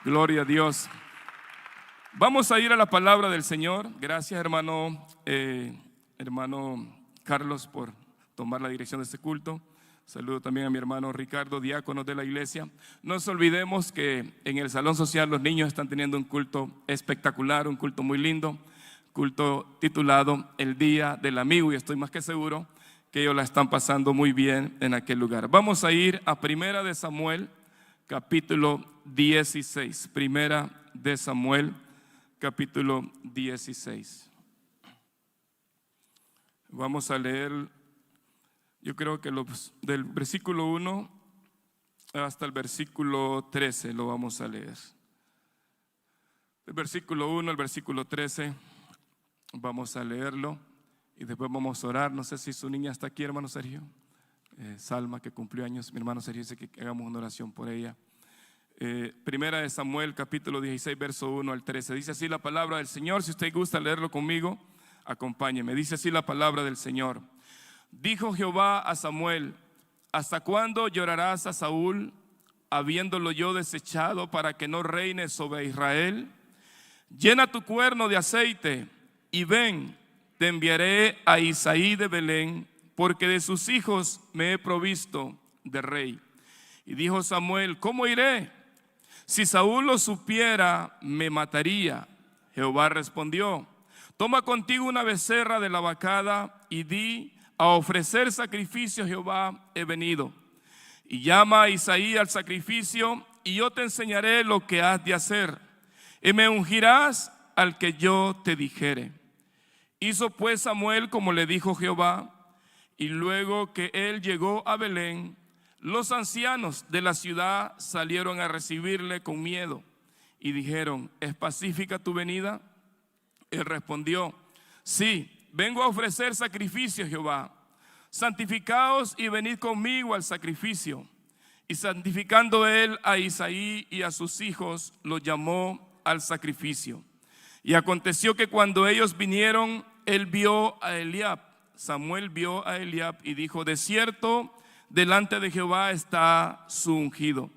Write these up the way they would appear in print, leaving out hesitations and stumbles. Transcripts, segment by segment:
Gloria a Dios. Vamos a ir a la palabra del Señor. Gracias, hermano Carlos, por tomar la dirección de este culto. Saludo también a mi hermano Ricardo, diácono de la iglesia. No nos olvidemos que en el salón social los niños están teniendo un culto espectacular, un culto muy lindo, culto titulado El Día del Amigo, y estoy más que seguro que ellos la están pasando muy bien en aquel lugar. Vamos a ir a Primera de Samuel, capítulo 16. Primera de Samuel, capítulo 16. Vamos a leer, yo creo que del versículo 1 hasta el versículo 13 lo vamos a leer. Del versículo 1 al versículo 13 vamos a leerlo y después vamos a orar. No sé si su niña está aquí, hermano Sergio. Salma, que cumplió años. Mi hermano Sergio dice que hagamos una oración por ella. Primera de Samuel, capítulo 16, verso 1 al 13. Dice así la palabra del Señor. Si usted gusta leerlo conmigo, acompáñeme. Dice así la palabra del Señor. Dijo Jehová a Samuel: ¿hasta cuándo llorarás a Saúl, habiéndolo yo desechado, para que no reine sobre Israel? Llena tu cuerno de aceite y ven, te enviaré a Isaí de Belén, porque de sus hijos me he provisto de rey. Y dijo Samuel: ¿cómo iré? Si Saúl lo supiera, me mataría. Jehová respondió: toma contigo una becerra de la vacada y di: a ofrecer sacrificio a Jehová he venido. Y llama a Isaí al sacrificio, y yo te enseñaré lo que has de hacer, y me ungirás al que yo te dijere. Hizo pues Samuel como le dijo Jehová, y luego que él llegó a Belén, los ancianos de la ciudad salieron a recibirle con miedo y dijeron: ¿es pacífica tu venida? Él respondió: sí, vengo a ofrecer sacrificio a Jehová. Santificaos y venid conmigo al sacrificio. Y santificando él a Isaí y a sus hijos, los llamó al sacrificio. Y aconteció que cuando ellos vinieron, él vio a Eliab. Samuel vio a Eliab y dijo: de cierto, delante de Jehová está su ungido.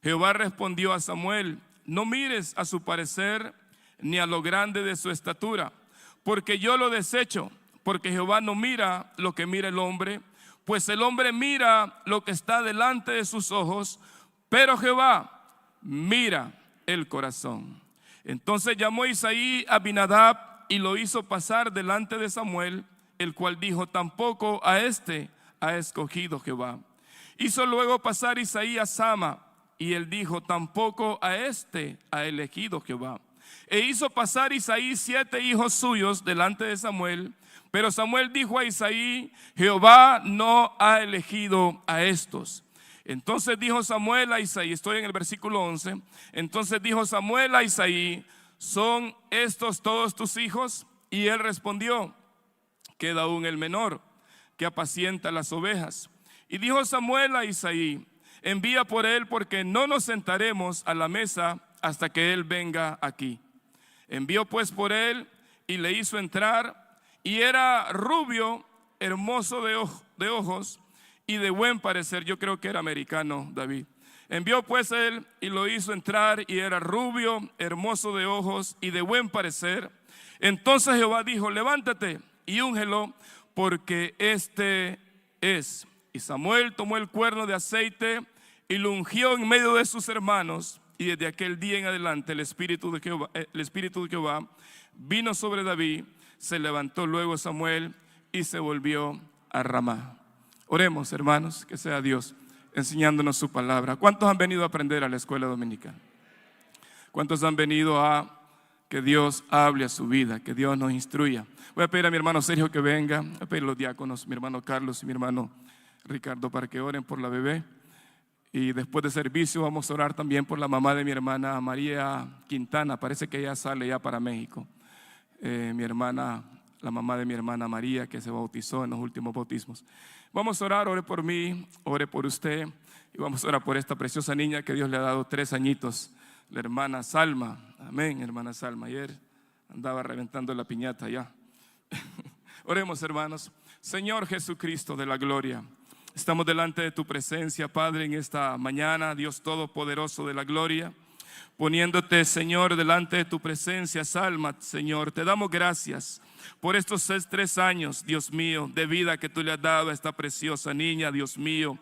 Jehová respondió a Samuel: no mires a su parecer ni a lo grande de su estatura, porque yo lo desecho. Porque Jehová no mira lo que mira el hombre, pues el hombre mira lo que está delante de sus ojos, pero Jehová mira el corazón. Entonces llamó Isaí a Abinadab y lo hizo pasar delante de Samuel, el cual dijo: tampoco a este ha escogido Jehová. Hizo luego pasar Isaí a Sama, y él dijo: tampoco a este ha elegido Jehová. E hizo pasar Isaí 7 hijos suyos delante de Samuel, pero Samuel dijo a Isaí: Jehová no ha elegido a estos. Entonces dijo Samuel a Isaí, estoy en el versículo 11. Entonces dijo Samuel a Isaí: ¿son estos todos tus hijos? Y él respondió: queda aún el menor, que apacienta las ovejas. Y dijo Samuel a Isaí: envía por él, porque no nos sentaremos a la mesa hasta que él venga aquí. Envió pues por él y le hizo entrar, y era rubio, hermoso de ojos y de buen parecer. Yo creo que era americano, David. Envió pues él y lo hizo entrar, y era rubio, hermoso de ojos y de buen parecer. Entonces Jehová dijo: levántate y úngelo, porque este es. Y Samuel tomó el cuerno de aceite y lo ungió en medio de sus hermanos. Y desde aquel día en adelante el Espíritu de Jehová vino sobre David. Se levantó luego Samuel y se volvió a Ramá. Oremos, hermanos, que sea Dios enseñándonos su palabra. ¿Cuántos han venido a aprender a la escuela dominical? ¿Cuántos han venido a que Dios hable a su vida, que Dios nos instruya? Voy a pedir a mi hermano Sergio que venga, voy a pedir a los diáconos, mi hermano Carlos y mi hermano Ricardo, para que oren por la bebé. Y después de servicio vamos a orar también por la mamá de mi hermana María Quintana. Parece que ella sale ya para México. Mi hermana, la mamá de mi hermana María, que se bautizó en los últimos bautismos. Vamos a orar. Ore por mí, ore por usted, y vamos a orar por esta preciosa niña que Dios le ha dado 3 añitos, la hermana Salma. Amén, hermana Salma. Ayer andaba reventando la piñata ya. Oremos, hermanos. Señor Jesucristo de la gloria, estamos delante de tu presencia, Padre, en esta mañana, Dios Todopoderoso de la gloria. poniéndote, Señor, delante de tu presencia, Salma, Señor. Te damos gracias por estos 3 años, Dios mío, de vida que tú le has dado a esta preciosa niña, Dios mío.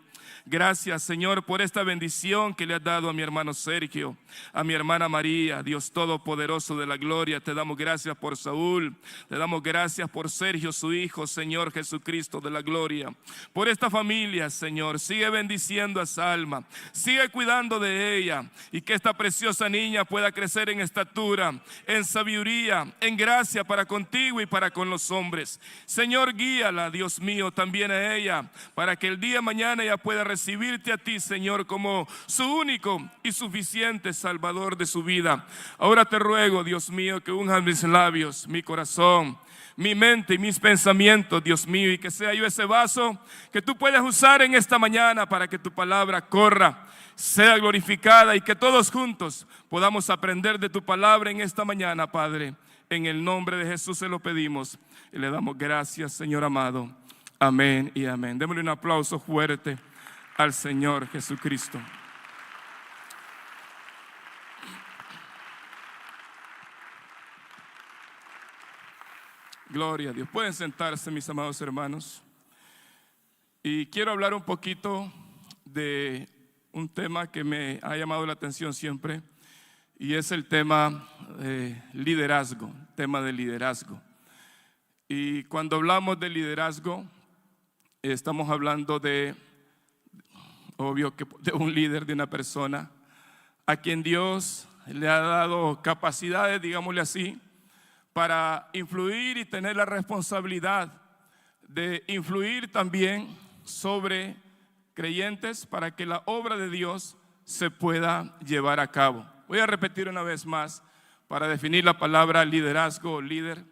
Gracias, Señor, por esta bendición que le has dado a mi hermano Sergio, a mi hermana María, Dios Todopoderoso de la gloria. Te damos gracias por Saúl, te damos gracias por Sergio, su hijo, Señor Jesucristo de la gloria. Por esta familia, Señor, sigue bendiciendo a Salma, sigue cuidando de ella, y que esta preciosa niña pueda crecer en estatura, en sabiduría, en gracia para contigo y para con los hombres. Señor, guíala, Dios mío, también a ella, para que el día de mañana ella pueda recibirte a ti, Señor, como su único y suficiente Salvador de su vida. Ahora te ruego, Dios mío, que unjas mis labios, mi corazón, mi mente y mis pensamientos, Dios mío, y que sea yo ese vaso que tú puedes usar en esta mañana para que tu palabra corra, sea glorificada, y que todos juntos podamos aprender de tu palabra en esta mañana, Padre. En el nombre de Jesús se lo pedimos y le damos gracias, Señor amado. Amén y amén. Démosle un aplauso fuerte al Señor Jesucristo. Gloria a Dios. Pueden sentarse, mis amados hermanos. Y quiero hablar un poquito de un tema que me ha llamado la atención siempre, y es el tema de liderazgo, tema de liderazgo. Y cuando hablamos de liderazgo, estamos hablando de, obvio, que de un líder, de una persona a quien Dios le ha dado capacidades, digámosle así, para influir y tener la responsabilidad de influir también sobre creyentes para que la obra de Dios se pueda llevar a cabo. Voy a repetir una vez más para definir la palabra liderazgo o líder.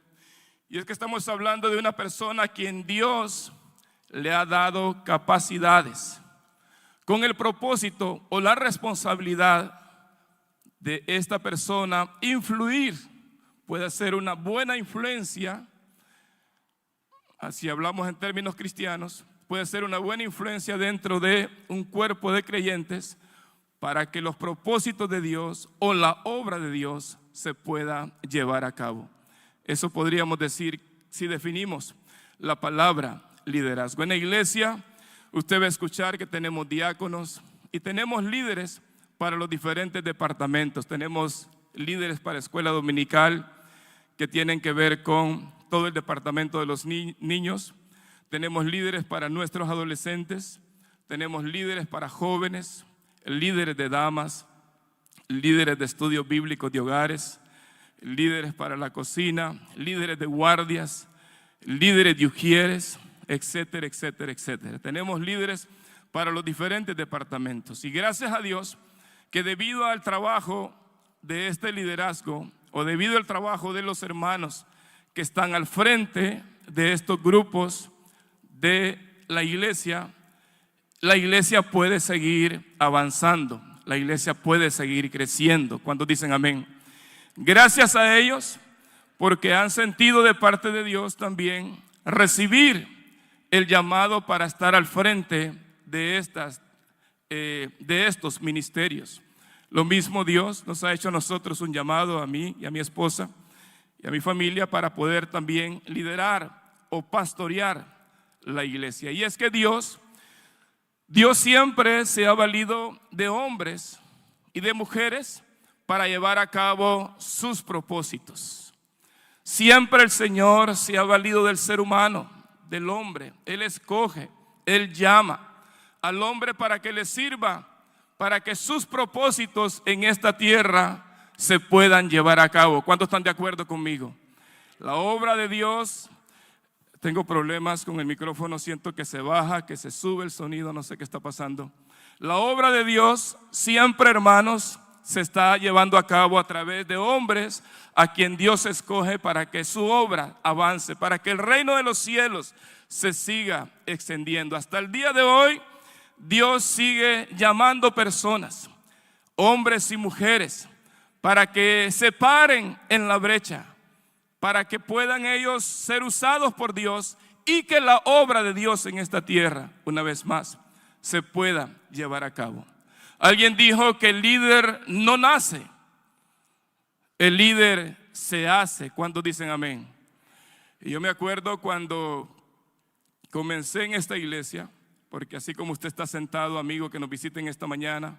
Y es que estamos hablando de una persona a quien Dios le ha dado capacidades con el propósito o la responsabilidad de esta persona influir. Puede ser una buena influencia, así hablamos en términos cristianos, puede ser una buena influencia dentro de un cuerpo de creyentes para que los propósitos de Dios o la obra de Dios se pueda llevar a cabo. Eso podríamos decir si definimos la palabra liderazgo. En la iglesia usted va a escuchar que tenemos diáconos y tenemos líderes para los diferentes departamentos. Tenemos líderes para escuela dominical que tienen que ver con todo el departamento de los niños. Tenemos líderes para nuestros adolescentes, tenemos líderes para jóvenes, líderes de damas, líderes de estudios bíblicos de hogares, líderes para la cocina, líderes de guardias, líderes de ujieres, etcétera, etcétera, etcétera. Tenemos líderes para los diferentes departamentos. Y gracias a Dios que debido al trabajo de este liderazgo o debido al trabajo de los hermanos que están al frente de estos grupos de la iglesia puede seguir avanzando, la iglesia puede seguir creciendo. ¿Cuántos dicen amén? Gracias a ellos, porque han sentido de parte de Dios también recibir el llamado para estar al frente de estos ministerios. Lo mismo Dios nos ha hecho a nosotros un llamado, a mí y a mi esposa y a mi familia, para poder también liderar o pastorear la iglesia. Y es que Dios siempre se ha valido de hombres y de mujeres para llevar a cabo sus propósitos. Siempre el Señor se ha valido del ser humano, del hombre. Él escoge, Él llama al hombre para que le sirva, para que sus propósitos en esta tierra se puedan llevar a cabo. ¿Cuántos están de acuerdo conmigo? La obra de Dios, tengo problemas con el micrófono, siento que se baja, que se sube el sonido, no sé qué está pasando. La obra de Dios siempre, hermanos, se está llevando a cabo a través de hombres a quien Dios escoge para que su obra avance, para que el reino de los cielos se siga extendiendo. Hasta el día de hoy, Dios sigue llamando personas, hombres y mujeres, para que se paren en la brecha, para que puedan ellos ser usados por Dios y que la obra de Dios en esta tierra, una vez más, se pueda llevar a cabo. Alguien dijo que el líder no nace, El líder se hace. ¿Cuántos dicen amén? Y yo me acuerdo cuando comencé en esta iglesia, porque así como usted está sentado, amigo que nos visiten esta mañana,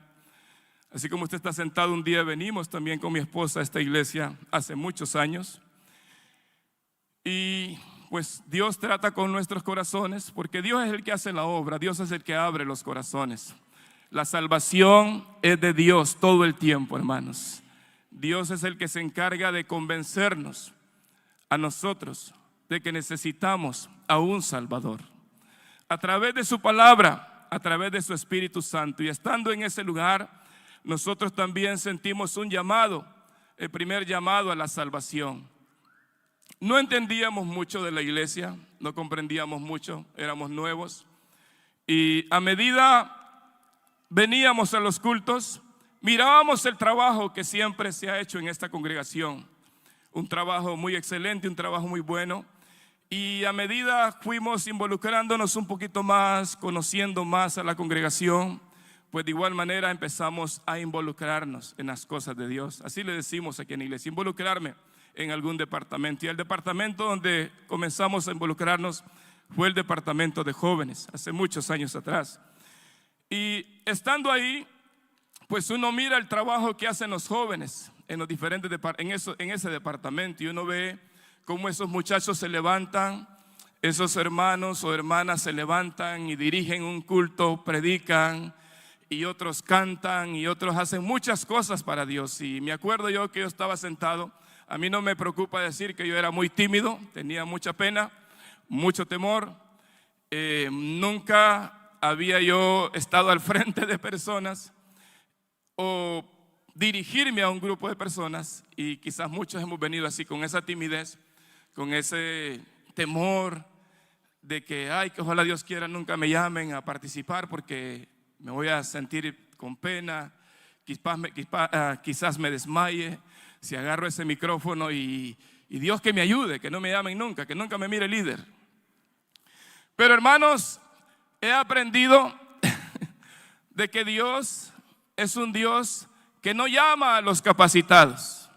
así como usted está sentado, un día venimos también con mi esposa a esta iglesia hace muchos años. Y pues Dios trata con nuestros corazones, porque Dios es el que hace la obra, Dios es el que abre los corazones. La salvación es de Dios todo el tiempo, hermanos. Dios es el que se encarga de convencernos a nosotros de que necesitamos a un Salvador. A través de su palabra, a través de su Espíritu Santo. Y estando en ese lugar, nosotros también sentimos un llamado, el primer llamado a la salvación. No entendíamos mucho de la iglesia, no comprendíamos mucho, éramos nuevos. Y a medida veníamos a los cultos, mirábamos el trabajo que siempre se ha hecho en esta congregación. Un trabajo muy excelente, un trabajo muy bueno. Y a medida fuimos involucrándonos un poquito más, conociendo más a la congregación, pues de igual manera empezamos a involucrarnos en las cosas de Dios. Así le decimos aquí en la iglesia, involucrarme en algún departamento. Y el departamento donde comenzamos a involucrarnos fue el departamento de jóvenes, hace muchos años atrás. Y estando ahí, pues uno mira el trabajo que hacen los jóvenes en los diferentes en ese departamento, y uno ve cómo esos muchachos se levantan, esos hermanos o hermanas se levantan y dirigen un culto, predican, y otros cantan, y otros hacen muchas cosas para Dios. Y me acuerdo yo que yo estaba sentado. A mí no me preocupa decir que yo era muy tímido, tenía mucha pena, mucho temor. Nunca había yo estado al frente de personas o dirigirme a un grupo de personas, y quizás muchos hemos venido así con esa timidez, con ese temor de que, que ojalá Dios quiera nunca me llamen a participar porque me voy a sentir con pena, quizás me desmaye si agarro ese micrófono, y Dios que me ayude, que no me llamen nunca, que nunca me mire líder. Pero hermanos, he aprendido de que Dios es un Dios que no llama a los capacitados,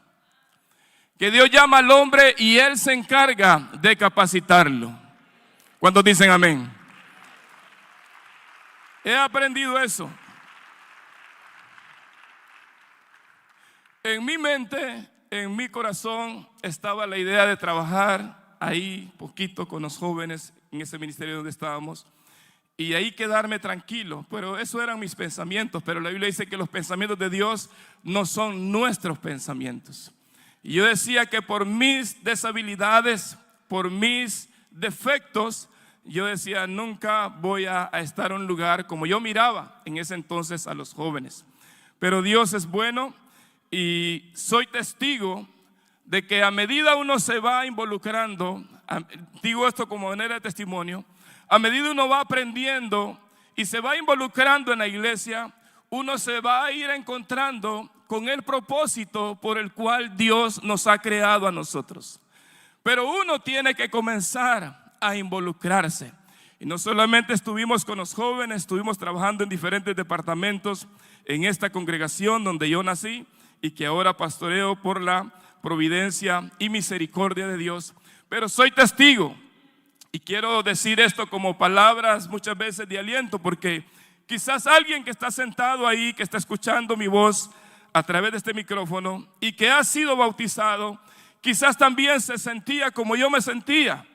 que Dios llama al hombre y Él se encarga de capacitarlo. ¿Cuántos dicen amén? He aprendido eso. En mi mente, en mi corazón estaba la idea de trabajar ahí poquito con los jóvenes en ese ministerio donde estábamos, y ahí quedarme tranquilo. Pero eso eran mis pensamientos. Pero la Biblia dice que los pensamientos de Dios no son nuestros pensamientos. Y yo decía que por mis deshabilidades, por mis defectos, yo decía, nunca voy a estar en un lugar como yo miraba en ese entonces a los jóvenes. Pero Dios es bueno, y soy testigo de que a medida uno se va involucrando, digo esto como manera de testimonio, a medida uno va aprendiendo y se va involucrando en la iglesia, uno se va a ir encontrando con el propósito por el cual Dios nos ha creado a nosotros. Pero uno tiene que comenzar a involucrarse. Y no solamente estuvimos con los jóvenes, estuvimos trabajando en diferentes departamentos en esta congregación donde yo nací y que ahora pastoreo por la providencia y misericordia de Dios. Pero soy testigo, y quiero decir esto como palabras muchas veces de aliento, porque quizás alguien que está sentado ahí, que está escuchando mi voz a través de este micrófono y que ha sido bautizado, quizás también se sentía como yo me sentía,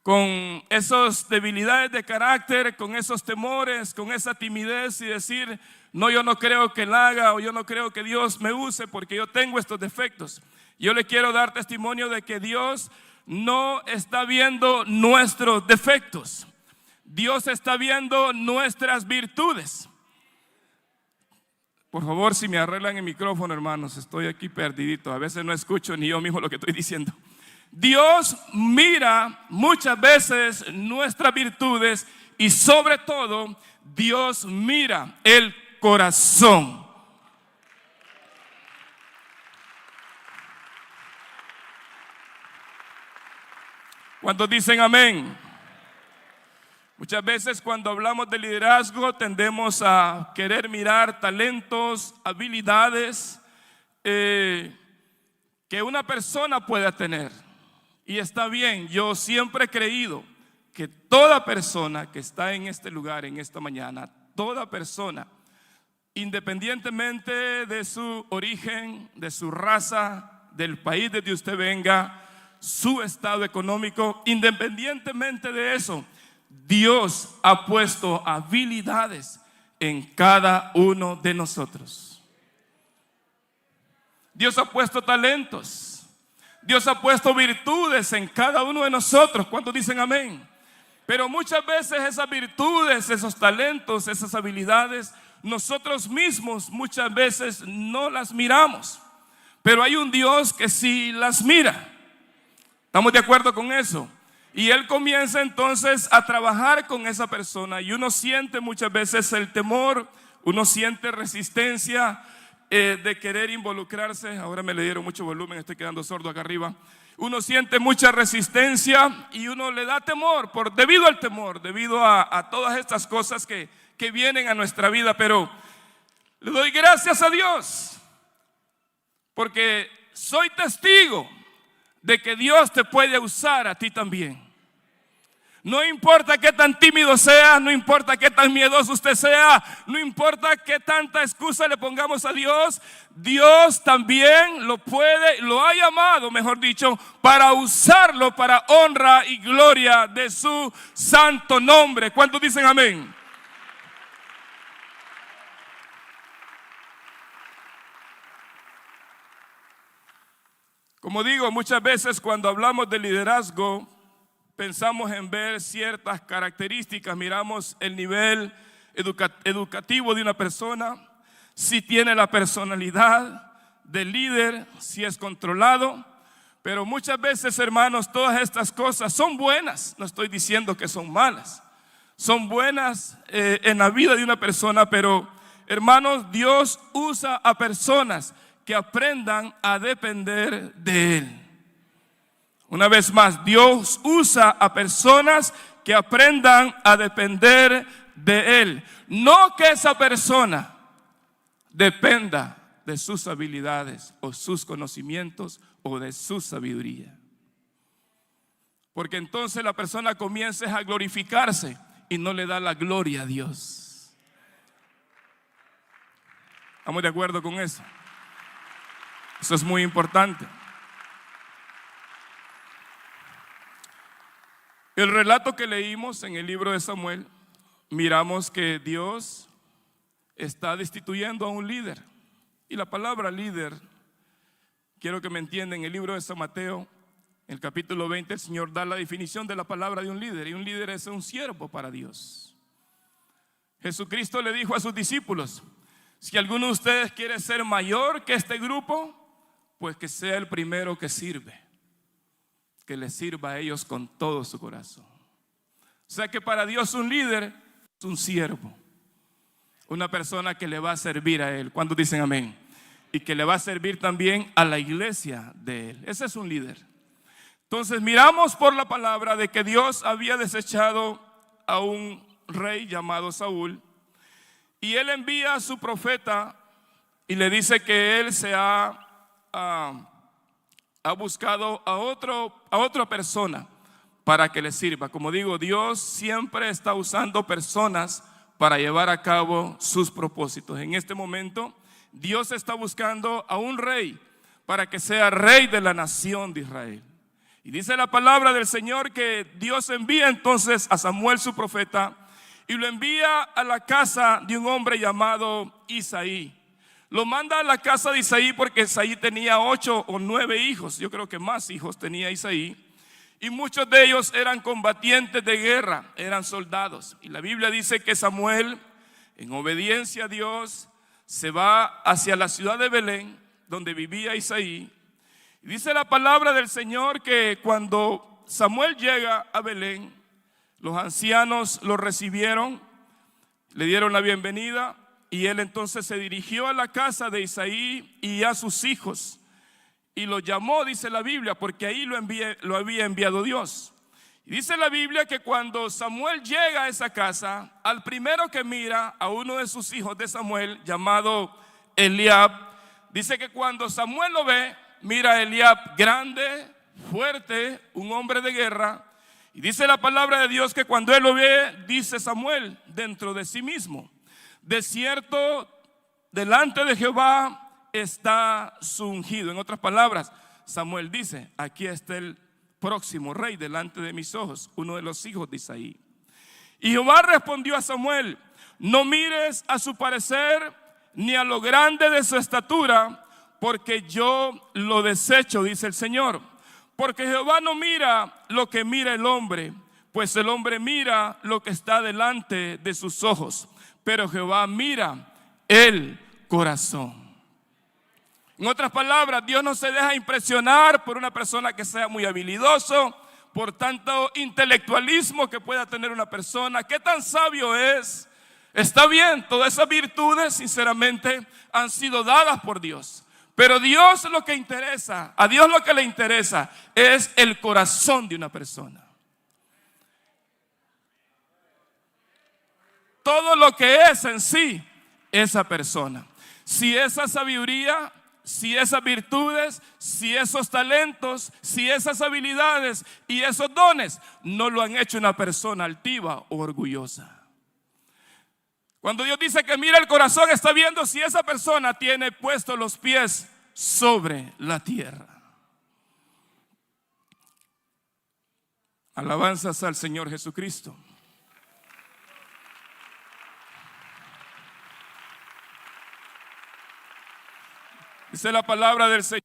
con esas debilidades de carácter, con esos temores, con esa timidez, y decir, no, yo no creo que Él haga, o yo no creo que Dios me use porque yo tengo estos defectos. Yo le quiero dar testimonio de que Dios no está viendo nuestros defectos. Dios está viendo nuestras virtudes. Por favor, si me arreglan el micrófono, hermanos, estoy aquí perdidito. A veces no escucho ni yo mismo lo que estoy diciendo. Dios mira muchas veces nuestras virtudes, y sobre todo Dios mira el corazón. ¿Cuántos dicen amén? Muchas veces cuando hablamos de liderazgo tendemos a querer mirar talentos, habilidades, que una persona pueda tener. Y está bien, yo siempre he creído que toda persona que está en este lugar, en esta mañana, toda persona, independientemente de su origen, de su raza, del país desde usted venga, su estado económico, independientemente de eso, Dios ha puesto habilidades en cada uno de nosotros. Dios ha puesto talentos. Dios ha puesto virtudes en cada uno de nosotros. ¿Cuántos dicen amén? Pero muchas veces esas virtudes, esos talentos, esas habilidades, nosotros mismos muchas veces no las miramos. Pero hay un Dios que sí las mira. ¿Estamos de acuerdo con eso? Y Él comienza entonces a trabajar con esa persona. Y uno siente muchas veces el temor, uno siente resistencia de querer involucrarse. Ahora me le dieron mucho volumen, estoy quedando sordo acá arriba. Uno siente mucha resistencia y uno le da temor, debido al temor, debido a todas estas cosas que vienen a nuestra vida. Pero le doy gracias a Dios, porque soy testigo de que Dios te puede usar a ti también. No importa qué tan tímido sea, no importa qué tan miedoso usted sea, no importa qué tanta excusa le pongamos a Dios, Dios también lo ha llamado, mejor dicho, para usarlo para honra y gloria de su santo nombre. ¿Cuántos dicen amén? Como digo, muchas veces cuando hablamos de liderazgo, pensamos en ver ciertas características, miramos el nivel educativo de una persona, si tiene la personalidad del líder, si es controlado. Pero muchas veces, hermanos, todas estas cosas son buenas. No estoy diciendo que son malas. Son buenas en la vida de una persona, pero hermanos, Dios usa a personas que aprendan a depender de Él. Una vez más, Dios usa a personas que aprendan a depender de Él. No que esa persona dependa de sus habilidades o sus conocimientos o de su sabiduría. Porque entonces la persona comienza a glorificarse y no le da la gloria a Dios. ¿Estamos de acuerdo con eso? Eso es muy importante. El relato que leímos en el libro de Samuel, miramos que Dios está destituyendo a un líder. Y la palabra líder, quiero que me entiendan, en el libro de San Mateo, en el capítulo 20, el Señor da la definición de la palabra de un líder. Y un líder es un siervo para Dios. Jesucristo le dijo a sus discípulos: si alguno de ustedes quiere ser mayor que este grupo, pues que sea el primero que sirve, que les sirva a ellos con todo su corazón. O sea que para Dios un líder es un siervo, una persona que le va a servir a Él. ¿Cuántos dicen amén? Y que le va a servir también a la iglesia de Él. Ese es un líder. Entonces miramos por la palabra de que Dios había desechado a un rey llamado Saúl, y Él envía a su profeta y le dice que Él se ha buscado a otra persona para que le sirva. Como digo, Dios siempre está usando personas para llevar a cabo sus propósitos. En este momento, Dios está buscando a un rey para que sea rey de la nación de Israel. Y dice la palabra del Señor que Dios envía entonces a Samuel su profeta y lo envía a la casa de un hombre llamado Isaí. Lo manda a la casa de Isaí porque Isaí tenía 8 o 9 hijos. Yo creo que más hijos tenía Isaí. Y muchos de ellos eran combatientes de guerra, eran soldados. Y la Biblia dice que Samuel, en obediencia a Dios, se va hacia la ciudad de Belén, donde vivía Isaí. Y dice la palabra del Señor que cuando Samuel llega a Belén, los ancianos lo recibieron, le dieron la bienvenida. Y él entonces se dirigió a la casa de Isaí y a sus hijos y los llamó, dice la Biblia, porque ahí lo había enviado Dios. Y dice la Biblia que cuando Samuel llega a esa casa, al primero que mira, a uno de sus hijos de Samuel, llamado Eliab, dice que cuando Samuel lo ve, mira a Eliab grande, fuerte, un hombre de guerra. Y dice la palabra de Dios que cuando él lo ve, dice Samuel dentro de sí mismo: de cierto, delante de Jehová está su ungido. En otras palabras, Samuel dice: aquí está el próximo rey delante de mis ojos, uno de los hijos de Isaí. Y Jehová respondió a Samuel: no mires a su parecer ni a lo grande de su estatura, porque yo lo desecho, dice el Señor. Porque Jehová no mira lo que mira el hombre, pues el hombre mira lo que está delante de sus ojos, pero Jehová mira el corazón. En otras palabras, Dios no se deja impresionar por una persona que sea muy habilidoso, por tanto intelectualismo que pueda tener una persona. ¿Qué tan sabio es? Está bien, todas esas virtudes sinceramente han sido dadas por Dios. Pero Dios lo que interesa, a Dios lo que le interesa es el corazón de una persona. Todo lo que es en sí esa persona. Si esa sabiduría, si esas virtudes, si esos talentos, si esas habilidades y esos dones no lo han hecho una persona altiva o orgullosa. Cuando Dios dice que mira el corazón, está viendo si esa persona tiene puestos los pies sobre la tierra. Alabanzas al Señor Jesucristo. Dice la palabra del Señor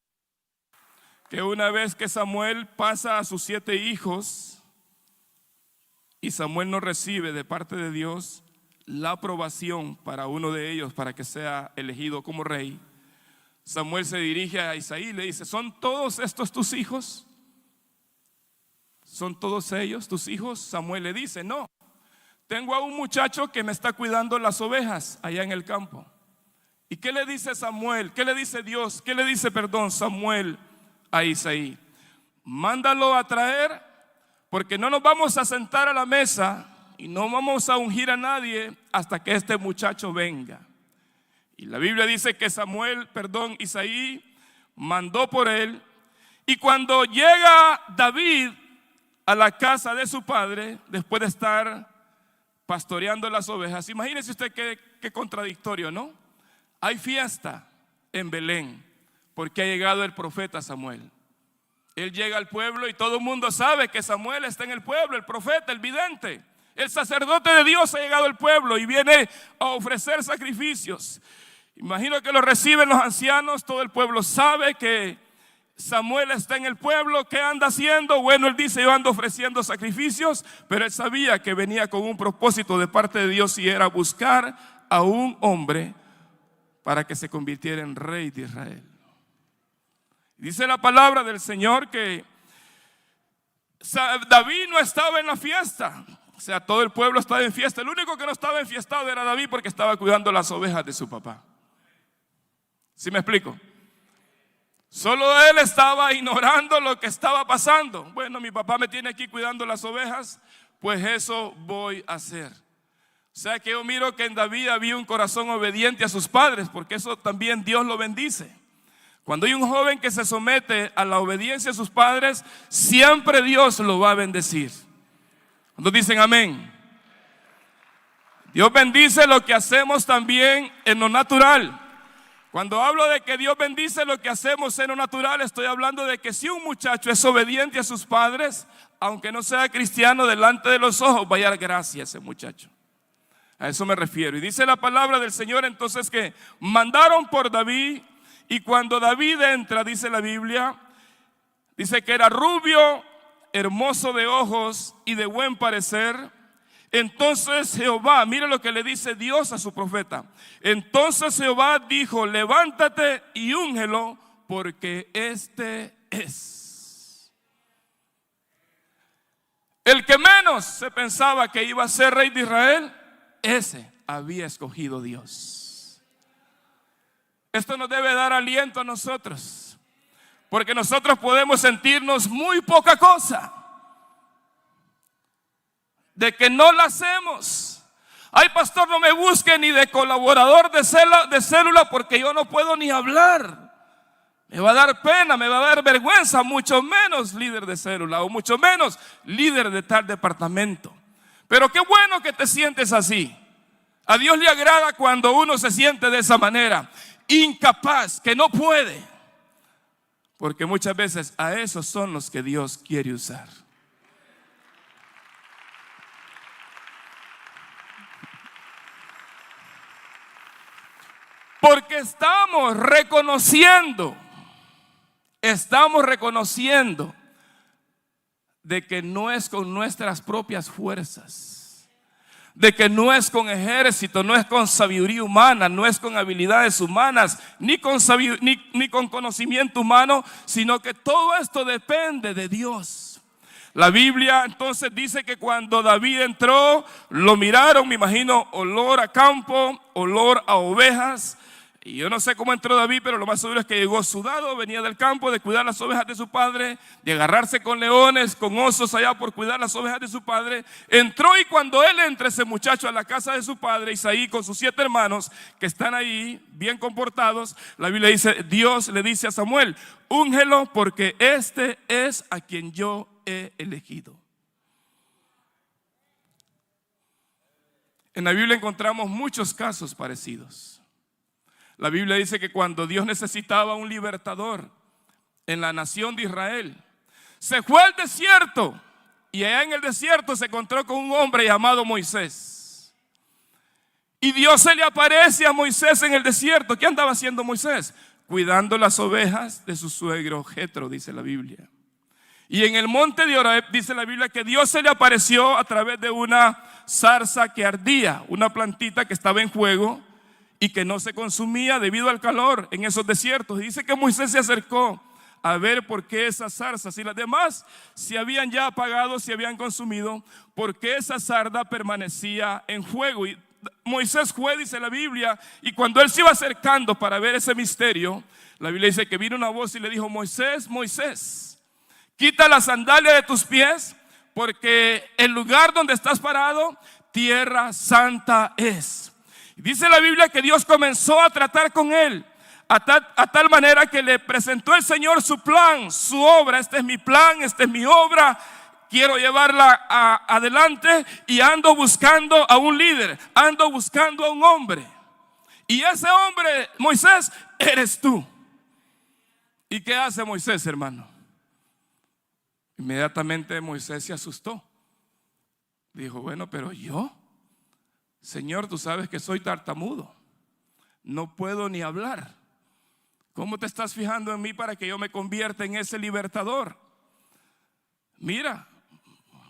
que una vez que Samuel pasa a sus 7 hijos y Samuel no recibe de parte de Dios la aprobación para uno de ellos para que sea elegido como rey, Samuel se dirige a Isaí y le dice: ¿son todos estos tus hijos? ¿Son todos ellos tus hijos? Samuel le dice: no, tengo a un muchacho que me está cuidando las ovejas allá en el campo. ¿Y qué le dice Samuel? ¿Qué le dice Dios? ¿Qué le dice, Samuel a Isaí? Mándalo a traer, porque no nos vamos a sentar a la mesa y no vamos a ungir a nadie hasta que este muchacho venga. Y la Biblia dice que Isaí mandó por él. Y cuando llega David a la casa de su padre, después de estar pastoreando las ovejas, imagínese usted qué contradictorio, ¿no? Hay fiesta en Belén porque ha llegado el profeta Samuel. Él llega al pueblo y todo el mundo sabe que Samuel está en el pueblo, el profeta, el vidente. El sacerdote de Dios ha llegado al pueblo y viene a ofrecer sacrificios. Imagino que lo reciben los ancianos, todo el pueblo sabe que Samuel está en el pueblo. ¿Qué anda haciendo? Bueno, él dice: yo ando ofreciendo sacrificios, pero él sabía que venía con un propósito de parte de Dios y era buscar a un hombre para que se convirtiera en rey de Israel. Dice la palabra del Señor que David no estaba en la fiesta. O sea, todo el pueblo estaba en fiesta. El único que no estaba enfiestado era David, porque estaba cuidando las ovejas de su papá. ¿Sí me explico? Solo él estaba ignorando lo que estaba pasando. Bueno, mi papá me tiene aquí cuidando las ovejas, pues eso voy a hacer. O sea que yo miro que en David había un corazón obediente a sus padres, porque eso también Dios lo bendice. Cuando hay un joven que se somete a la obediencia a sus padres, siempre Dios lo va a bendecir. Cuando dicen amén. Dios bendice lo que hacemos también en lo natural. Cuando hablo de que Dios bendice lo que hacemos en lo natural, estoy hablando de que si un muchacho es obediente a sus padres, aunque no sea cristiano, delante de los ojos va a dar gracia a ese muchacho. A eso me refiero. Y dice la palabra del Señor entonces que mandaron por David, y cuando David entra, dice la Biblia, dice que era rubio, hermoso de ojos y de buen parecer. Entonces Jehová, mire lo que le dice Dios a su profeta. Entonces Jehová dijo: levántate y úngelo, porque este es el que menos se pensaba que iba a ser rey de Israel. Ese había escogido Dios. Esto nos debe dar aliento a nosotros, porque nosotros podemos sentirnos muy poca cosa, de que no la hacemos. Ay, pastor, no me busque ni de colaborador de célula porque yo no puedo ni hablar. Me va a dar pena, me va a dar vergüenza, mucho menos líder de célula o mucho menos líder de tal departamento. Pero qué bueno que te sientes así. A Dios le agrada cuando uno se siente de esa manera, incapaz, que no puede. Porque muchas veces a esos son los que Dios quiere usar. Porque estamos reconociendo de que no es con nuestras propias fuerzas, de que no es con ejército, no es con sabiduría humana, no es con habilidades humanas, ni con conocimiento humano, sino que todo esto depende de Dios. La Biblia entonces dice que cuando David entró, lo miraron, me imagino, olor a campo, olor a ovejas. Y yo no sé cómo entró David, pero lo más seguro es que llegó sudado, venía del campo de cuidar las ovejas de su padre, de agarrarse con leones, con osos allá por cuidar las ovejas de su padre. Entró y cuando él entra, ese muchacho, a la casa de su padre, Isaí, con sus 7 hermanos que están ahí, bien comportados, la Biblia dice, Dios le dice a Samuel, úngelo porque este es a quien yo he elegido. En la Biblia encontramos muchos casos parecidos. La Biblia dice que cuando Dios necesitaba un libertador en la nación de Israel, se fue al desierto y allá en el desierto se encontró con un hombre llamado Moisés. Y Dios se le aparece a Moisés en el desierto. ¿Qué andaba haciendo Moisés? Cuidando las ovejas de su suegro Jetro, dice la Biblia. Y en el monte de Horeb dice la Biblia que Dios se le apareció a través de una zarza que ardía, una plantita que estaba en fuego y que no se consumía debido al calor en esos desiertos. Y dice que Moisés se acercó a ver por qué esas zarzas y las demás se habían ya apagado, se habían consumido, porque esa zarza permanecía en fuego. Y Moisés fue, dice la Biblia, y cuando él se iba acercando para ver ese misterio, la Biblia dice que vino una voz y le dijo, Moisés, Moisés, quita la sandalia de tus pies, porque el lugar donde estás parado, tierra santa es. Dice la Biblia que Dios comenzó a tratar con él a tal manera que le presentó el Señor su plan, su obra. Este es mi plan, esta es mi obra, quiero llevarla adelante y ando buscando a un líder, ando buscando a un hombre. Y ese hombre, Moisés, eres tú. ¿Y qué hace Moisés, hermano? Inmediatamente Moisés se asustó. Dijo, bueno, pero yo, Señor, tú sabes que soy tartamudo, no puedo ni hablar. ¿Cómo te estás fijando en mí para que yo me convierta en ese libertador? Mira,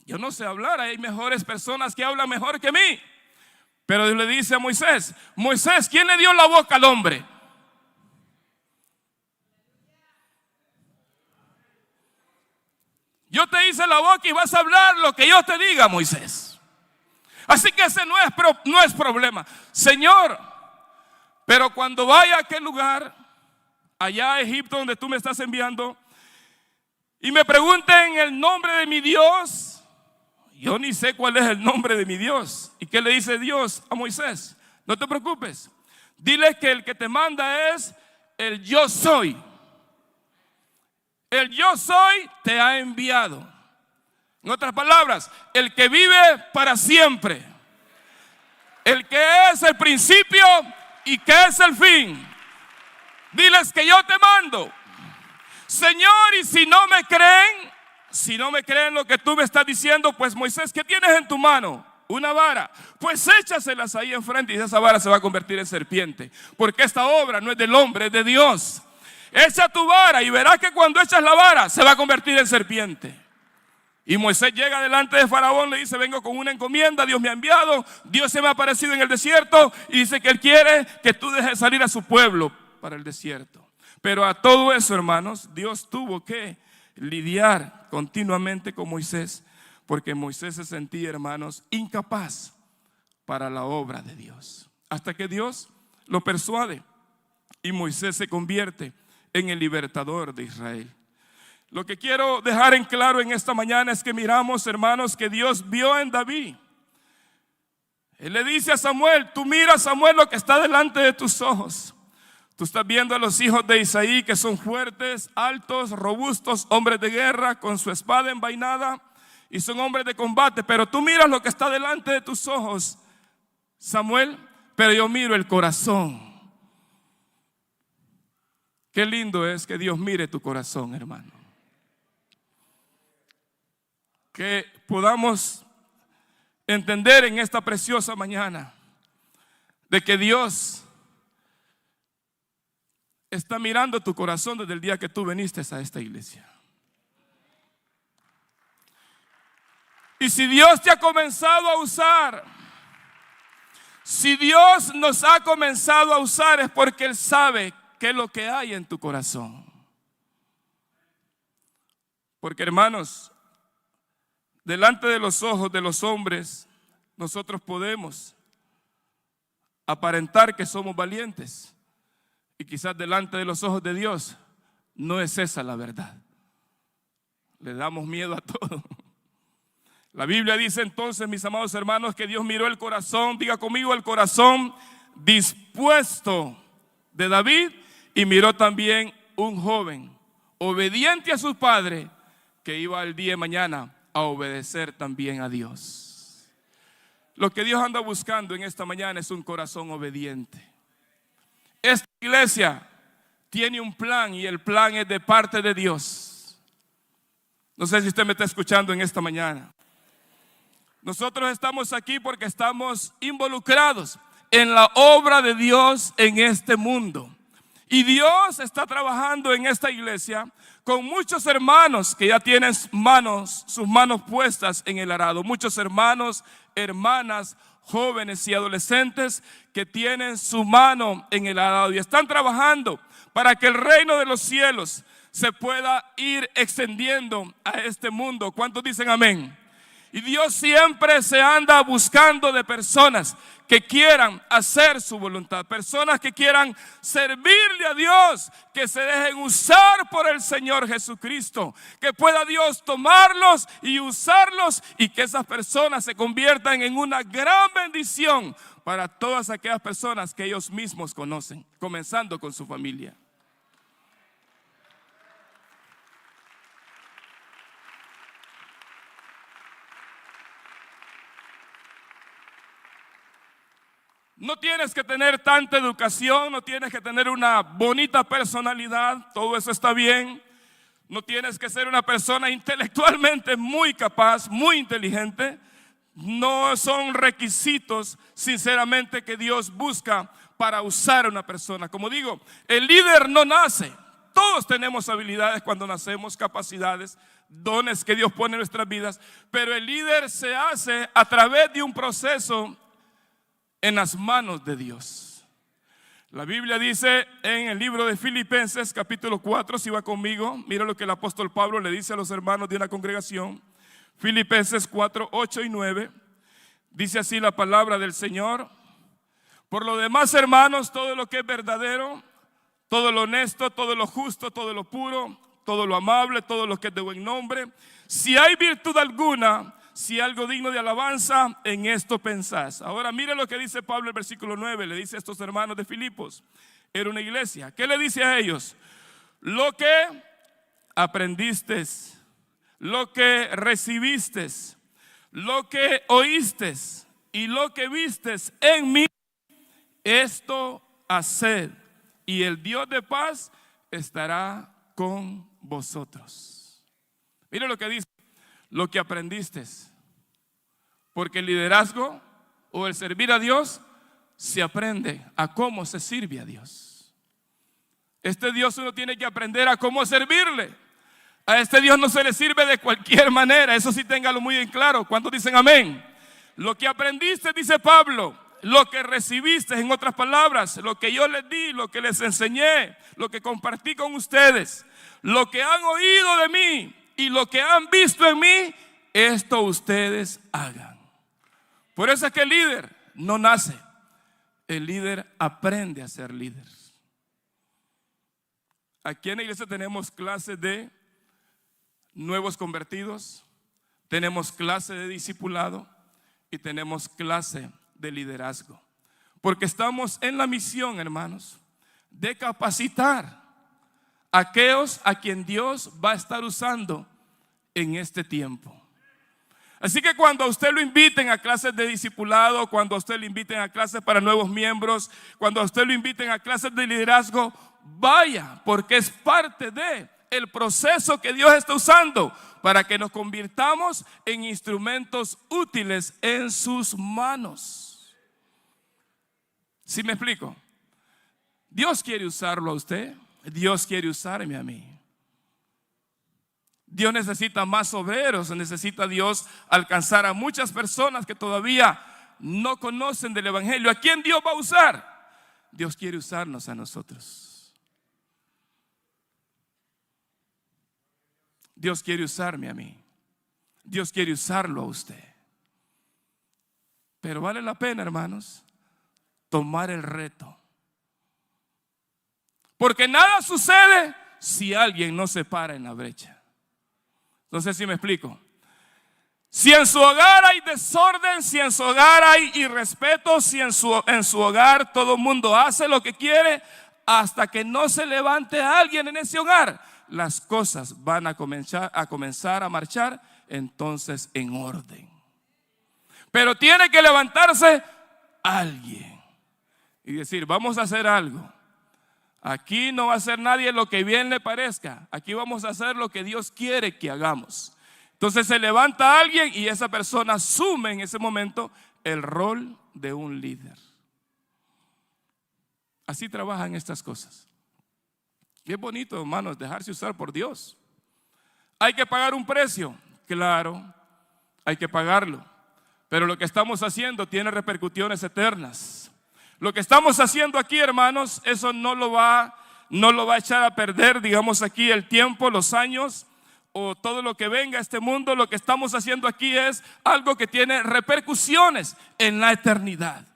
yo no sé hablar, hay mejores personas que hablan mejor que mí. Pero Dios le dice a Moisés, Moisés, ¿quién le dio la boca al hombre? Yo te hice la boca y vas a hablar lo que yo te diga, Moisés. Así que ese no es problema. Señor, pero cuando vaya a aquel lugar, allá a Egipto donde tú me estás enviando, y me pregunten el nombre de mi Dios, yo ni sé cuál es el nombre de mi Dios. ¿Y qué le dice Dios a Moisés? No te preocupes, dile que el que te manda es el yo soy. El yo soy te ha enviado. En otras palabras, el que vive para siempre, el que es el principio y que es el fin. Diles que yo te mando. Señor, y si no me creen lo que tú me estás diciendo, pues Moisés, ¿qué tienes en tu mano? Una vara. Pues échaselas ahí enfrente y esa vara se va a convertir en serpiente. Porque esta obra no es del hombre, es de Dios. Echa tu vara y verás que cuando echas la vara se va a convertir en serpiente. Y Moisés llega delante de Faraón, le dice, vengo con una encomienda, Dios me ha enviado, Dios se me ha aparecido en el desierto y dice que Él quiere que tú dejes salir a su pueblo para el desierto. Pero a todo eso, hermanos, Dios tuvo que lidiar continuamente con Moisés, porque Moisés se sentía, hermanos, incapaz para la obra de Dios. Hasta que Dios lo persuade y Moisés se convierte en el libertador de Israel. Lo que quiero dejar en claro en esta mañana es que miramos, hermanos, que Dios vio en David. Él le dice a Samuel, tú mira, Samuel, lo que está delante de tus ojos. Tú estás viendo a los hijos de Isaí, que son fuertes, altos, robustos, hombres de guerra, con su espada envainada, y son hombres de combate. Pero tú miras lo que está delante de tus ojos, Samuel, pero yo miro el corazón. Qué lindo es que Dios mire tu corazón, hermano. Que podamos entender en esta preciosa mañana de que Dios está mirando tu corazón desde el día que tú viniste a esta iglesia. Y si Dios te ha comenzado a usar, si Dios nos ha comenzado a usar, es porque Él sabe qué es lo que hay en tu corazón. Porque, hermanos, delante de los ojos de los hombres, nosotros podemos aparentar que somos valientes. Y quizás delante de los ojos de Dios no es esa la verdad. Le damos miedo a todo. La Biblia dice entonces, mis amados hermanos, que Dios miró el corazón, diga conmigo, el corazón dispuesto de David, y miró también un joven obediente a su padre, que iba el día de mañana a obedecer también a Dios. Lo que Dios anda buscando en esta mañana es un corazón obediente. Esta iglesia tiene un plan, y el plan es de parte de Dios. No sé si usted me está escuchando en esta mañana. Nosotros estamos aquí porque estamos involucrados en la obra de Dios en este mundo. Y Dios está trabajando en esta iglesia con muchos hermanos que ya tienen sus manos puestas en el arado. Muchos hermanos, hermanas, jóvenes y adolescentes que tienen su mano en el arado y están trabajando para que el reino de los cielos se pueda ir extendiendo a este mundo. ¿Cuántos dicen amén? Y Dios siempre se anda buscando de personas que quieran hacer su voluntad, personas que quieran servirle a Dios, que se dejen usar por el Señor Jesucristo, que pueda Dios tomarlos y usarlos, y que esas personas se conviertan en una gran bendición para todas aquellas personas que ellos mismos conocen, comenzando con su familia. No tienes que tener tanta educación, no tienes que tener una bonita personalidad, todo eso está bien. No tienes que ser una persona intelectualmente muy capaz, muy inteligente. No son requisitos, sinceramente, que Dios busca para usar a una persona. Como digo, el líder no nace. Todos tenemos habilidades cuando nacemos, capacidades, dones que Dios pone en nuestras vidas. Pero el líder se hace a través de un proceso en las manos de Dios. La Biblia dice en el libro de Filipenses capítulo 4, si va conmigo, mira lo que el apóstol Pablo le dice a los hermanos de una congregación. Filipenses 4, 8 y 9. Dice así la palabra del Señor: por lo demás, hermanos, todo lo que es verdadero, todo lo honesto, todo lo justo, todo lo puro, todo lo amable, todo lo que es de buen nombre, si hay virtud alguna, si algo digno de alabanza, en esto pensás. Ahora mire lo que dice Pablo en el versículo 9. Le dice a estos hermanos de Filipos, era una iglesia. ¿Qué le dice a ellos? Lo que aprendiste, lo que recibiste, lo que oíste y lo que vistes en mí, esto haced, y el Dios de paz estará con vosotros. Mire lo que dice: lo que aprendiste. Porque el liderazgo o el servir a Dios se aprende a cómo se sirve a Dios. Este Dios uno tiene que aprender a cómo servirle. A este Dios no se le sirve de cualquier manera. Eso sí, téngalo muy en claro. ¿Cuántos dicen amén? Lo que aprendiste, dice Pablo, lo que recibiste, en otras palabras, lo que yo les di, lo que les enseñé, lo que compartí con ustedes, lo que han oído de mí y lo que han visto en mí, esto ustedes hagan. Por eso es que el líder no nace, el líder aprende a ser líder. Aquí en la iglesia tenemos clases de nuevos convertidos, tenemos clase de discipulado y tenemos clase de liderazgo. Porque estamos en la misión, hermanos, de capacitar a aquellos a quien Dios va a estar usando en este tiempo. Así que cuando a usted lo inviten a clases de discipulado, cuando a usted lo inviten a clases para nuevos miembros, cuando a usted lo inviten a clases de liderazgo, vaya, porque es parte de el proceso que Dios está usando para que nos convirtamos en instrumentos útiles en sus manos. ¿Sí me explico? Dios quiere usarlo a usted, Dios quiere usarme a mí. Dios necesita más obreros, necesita Dios alcanzar a muchas personas que todavía no conocen del evangelio. ¿A quién Dios va a usar? Dios quiere usarnos a nosotros. Dios quiere usarme a mí. Dios quiere usarlo a usted. Pero vale la pena, hermanos, tomar el reto. Porque nada sucede si alguien no se para en la brecha. No sé si me explico. Si en su hogar hay desorden, si en su hogar hay irrespeto, si en su hogar todo el mundo hace lo que quiere, hasta que no se levante alguien en ese hogar, las cosas van a comenzar a marchar entonces en orden. Pero tiene que levantarse alguien y decir, vamos a hacer algo. Aquí no va a hacer nadie lo que bien le parezca. Aquí vamos a hacer lo que Dios quiere que hagamos. Entonces se levanta alguien y esa persona asume en ese momento el rol de un líder. Así trabajan estas cosas. Qué bonito, hermanos, dejarse usar por Dios. Hay que pagar un precio, claro, hay que pagarlo. Pero lo que estamos haciendo tiene repercusiones eternas. Lo que estamos haciendo aquí, hermanos, eso no lo va a echar a perder, digamos aquí, el tiempo, los años o todo lo que venga a este mundo. Lo que estamos haciendo aquí es algo que tiene repercusiones en la eternidad.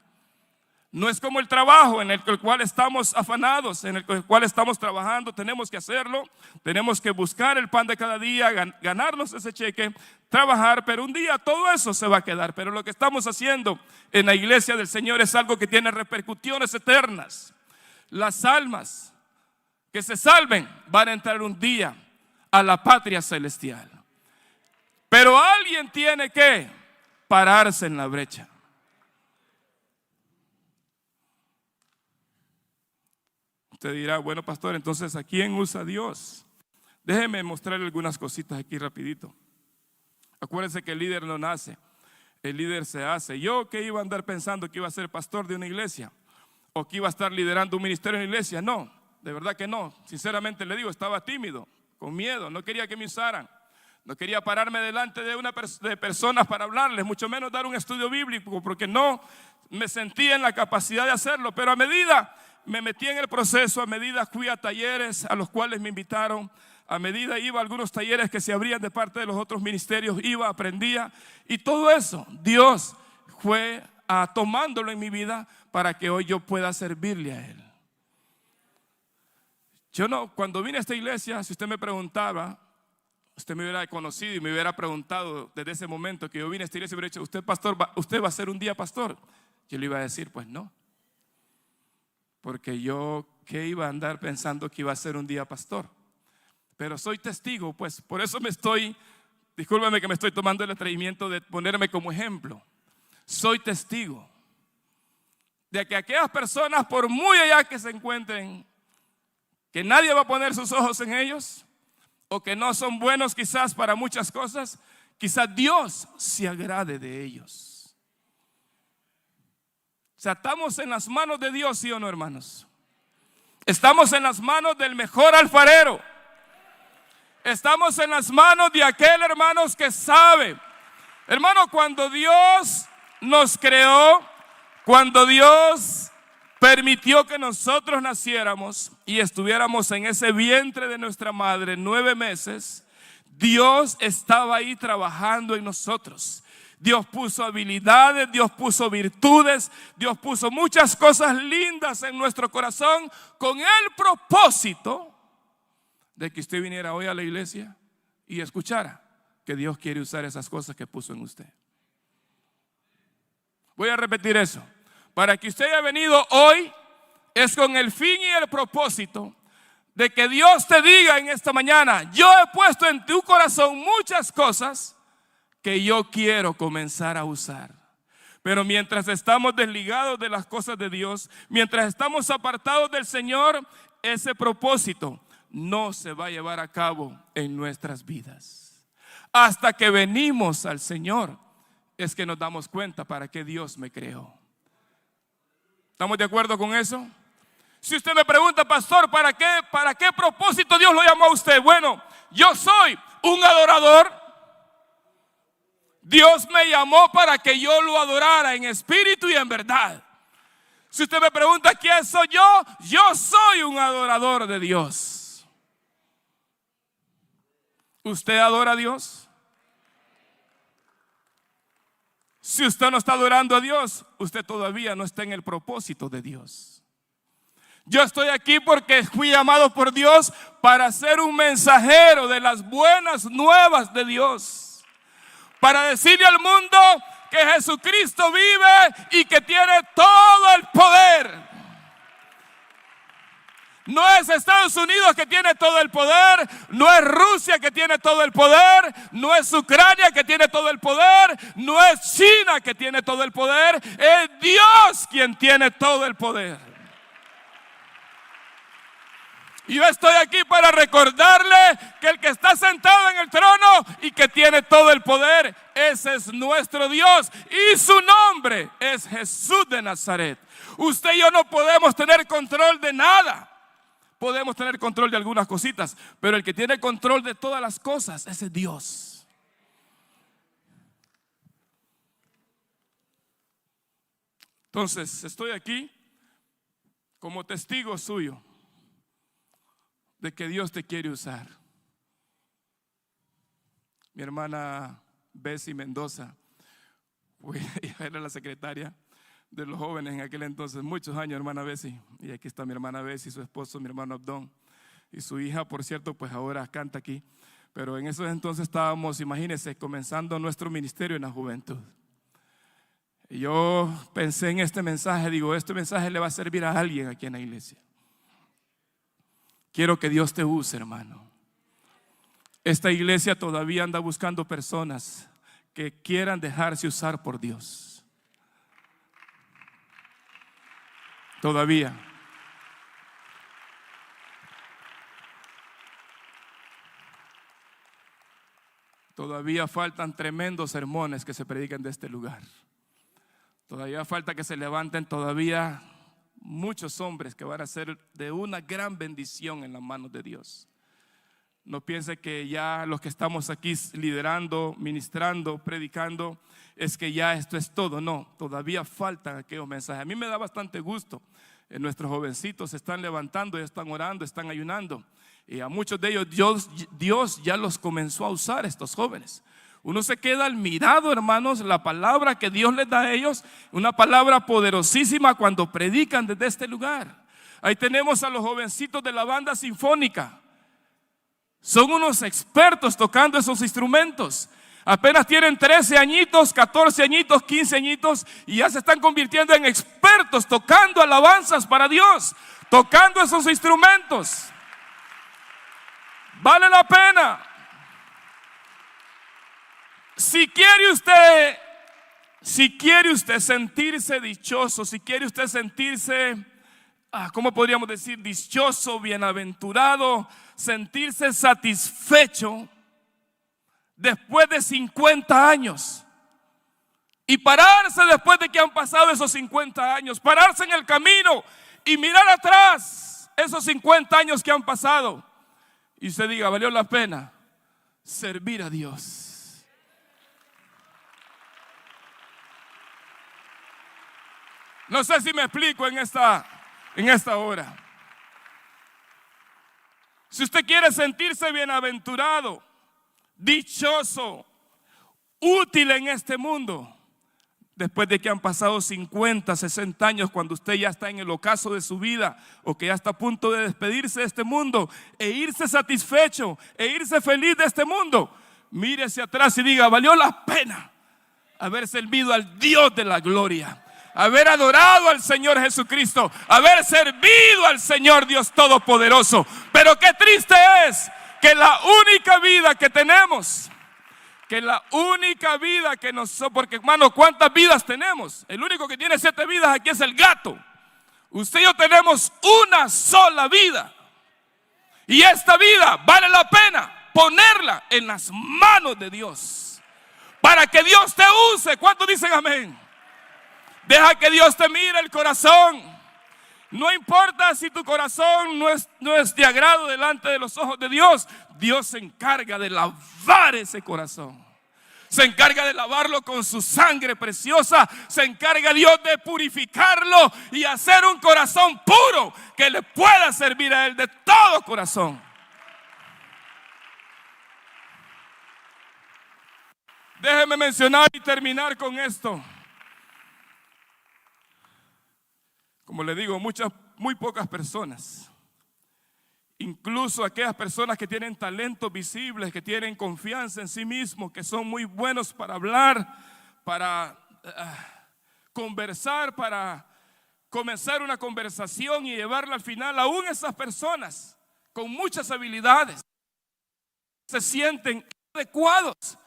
No es como el trabajo en el cual estamos afanados, en el cual estamos trabajando, tenemos que hacerlo, tenemos que buscar el pan de cada día, ganarnos ese cheque, trabajar, pero un día todo eso se va a quedar. Pero lo que estamos haciendo en la iglesia del Señor es algo que tiene repercusiones eternas. Las almas que se salven van a entrar un día a la patria celestial. Pero alguien tiene que pararse en la brecha. Usted dirá, bueno, pastor, entonces ¿a quién usa Dios? Déjeme mostrarle algunas cositas aquí rapidito. Acuérdense que el líder no nace, el líder se hace. Yo que iba a andar pensando que iba a ser pastor de una iglesia o que iba a estar liderando un ministerio en la iglesia, no, de verdad que no. Sinceramente le digo, estaba tímido, con miedo, no quería que me usaran. No quería pararme delante de personas para hablarles, mucho menos dar un estudio bíblico, porque no me sentía en la capacidad de hacerlo. Pero a medida me metí en el proceso, a medida fui a talleres a los cuales me invitaron, a medida iba a algunos talleres que se abrían de parte de los otros ministerios, iba, aprendía, y todo eso Dios fue tomándolo en mi vida para que hoy yo pueda servirle a Él. Yo no, cuando vine a esta iglesia, si usted me preguntaba, usted me hubiera conocido y me hubiera preguntado desde ese momento que yo vine a esta iglesia, me hubiera dicho, usted pastor, ¿usted va a ser un día pastor? Yo le iba a decir, pues no. Porque yo, ¿qué iba a andar pensando que iba a ser un día pastor? Pero soy testigo, pues por eso discúlpeme que me estoy tomando el atrevimiento de ponerme como ejemplo. Soy testigo de que aquellas personas, por muy allá que se encuentren, que nadie va a poner sus ojos en ellos, o que no son buenos quizás para muchas cosas, quizás Dios se agrade de ellos. O sea, estamos en las manos de Dios, ¿sí o no, hermanos? Estamos en las manos del mejor alfarero. Estamos en las manos de aquel, hermanos, que sabe. Hermano, cuando Dios nos creó, cuando Dios permitió que nosotros naciéramos y estuviéramos en ese vientre de nuestra madre 9 meses, Dios estaba ahí trabajando en nosotros. Dios puso habilidades, Dios puso virtudes, Dios puso muchas cosas lindas en nuestro corazón con el propósito de que usted viniera hoy a la iglesia y escuchara que Dios quiere usar esas cosas que puso en usted. Voy a repetir eso. Para que usted haya venido hoy es con el fin y el propósito de que Dios te diga en esta mañana: yo he puesto en tu corazón muchas cosas que yo quiero comenzar a usar. Pero mientras estamos desligados de las cosas de Dios, mientras estamos apartados del Señor, ese propósito no se va a llevar a cabo en nuestras vidas. Hasta que venimos al Señor es que nos damos cuenta para qué Dios me creó. ¿Estamos de acuerdo con eso? Si usted me pregunta: pastor, ¿para qué propósito Dios lo llamó a usted? Bueno, yo soy un adorador. Dios me llamó para que yo lo adorara en espíritu y en verdad. Si usted me pregunta quién soy yo soy un adorador de Dios. ¿Usted adora a Dios? Si usted no está adorando a Dios, usted todavía no está en el propósito de Dios. Yo estoy aquí porque fui llamado por Dios para ser un mensajero de las buenas nuevas de Dios. Para decirle al mundo que Jesucristo vive y que tiene todo el poder. No es Estados Unidos que tiene todo el poder, no es Rusia que tiene todo el poder, no es Ucrania que tiene todo el poder, no es China que tiene todo el poder, es Dios quien tiene todo el poder. Y yo estoy aquí para recordarle que el que está sentado en el trono y que tiene todo el poder, ese es nuestro Dios y su nombre es Jesús de Nazaret. Usted y yo no podemos tener control de nada. Podemos tener control de algunas cositas, pero el que tiene control de todas las cosas, ese es Dios. Entonces, estoy aquí como testigo suyo de que Dios te quiere usar. Mi hermana Bessie Mendoza, ella era la secretaria de los jóvenes en aquel entonces, muchos años, hermana Bessie. Y aquí está mi hermana Bessie, su esposo, mi hermano Abdón. Y su hija, por cierto, pues ahora canta aquí. Pero en esos entonces estábamos, imagínense, comenzando nuestro ministerio en la juventud. Y yo pensé en este mensaje, digo, este mensaje le va a servir a alguien aquí en la iglesia. Quiero que Dios te use, hermano. Esta iglesia todavía anda buscando personas que quieran dejarse usar por Dios. Todavía. Todavía faltan tremendos sermones que se predican de este lugar. Todavía falta que se levanten todavía muchos hombres que van a ser de una gran bendición en las manos de Dios. No piense que ya los que estamos aquí liderando, ministrando, predicando, es que ya esto es todo. No, todavía faltan aquellos mensajes. A mí me da bastante gusto. Nuestros jovencitos se están levantando, ya están orando, están ayunando. Y a muchos de ellos Dios ya los comenzó a usar, estos jóvenes. Uno se queda admirado, hermanos, la palabra que Dios les da a ellos, una palabra poderosísima cuando predican desde este lugar. Ahí tenemos a los jovencitos de la banda sinfónica. Son unos expertos tocando esos instrumentos. Apenas tienen 13 añitos, 14 añitos, 15 añitos y ya se están convirtiendo en expertos tocando alabanzas para Dios, tocando esos instrumentos. Vale la pena. Si quiere usted sentirse dichoso, si quiere usted sentirse, ¿cómo podríamos decir? Dichoso, bienaventurado, sentirse satisfecho después de 50 años y pararse después de que han pasado esos 50 años, pararse en el camino y mirar atrás esos 50 años que han pasado y usted diga, valió la pena servir a Dios. No sé si me explico en esta hora. Si usted quiere sentirse bienaventurado, dichoso, útil en este mundo, después de que han pasado 50, 60 años, cuando usted ya está en el ocaso de su vida o que ya está a punto de despedirse de este mundo e irse satisfecho, e irse feliz de este mundo, mire hacia atrás y diga, valió la pena haber servido al Dios de la gloria, haber adorado al Señor Jesucristo, haber servido al Señor Dios Todopoderoso. Pero qué triste es que la única vida que tenemos, porque hermano, ¿cuántas vidas tenemos? El único que tiene 7 vidas aquí es el gato. Usted y yo tenemos una sola vida. Y esta vida vale la pena ponerla en las manos de Dios, para que Dios te use. ¿Cuántos dicen amén? Deja que Dios te mire el corazón. No importa si tu corazón no es de agrado delante de los ojos de Dios. Dios se encarga de lavar ese corazón. Se encarga de lavarlo con su sangre preciosa. Se encarga Dios de purificarlo y hacer un corazón puro que le pueda servir a Él de todo corazón. Déjeme mencionar y terminar con esto. Como le digo, muy pocas personas, incluso aquellas personas que tienen talentos visibles, que tienen confianza en sí mismos, que son muy buenos para hablar, para conversar, para comenzar una conversación y llevarla al final, aún esas personas con muchas habilidades se sienten adecuados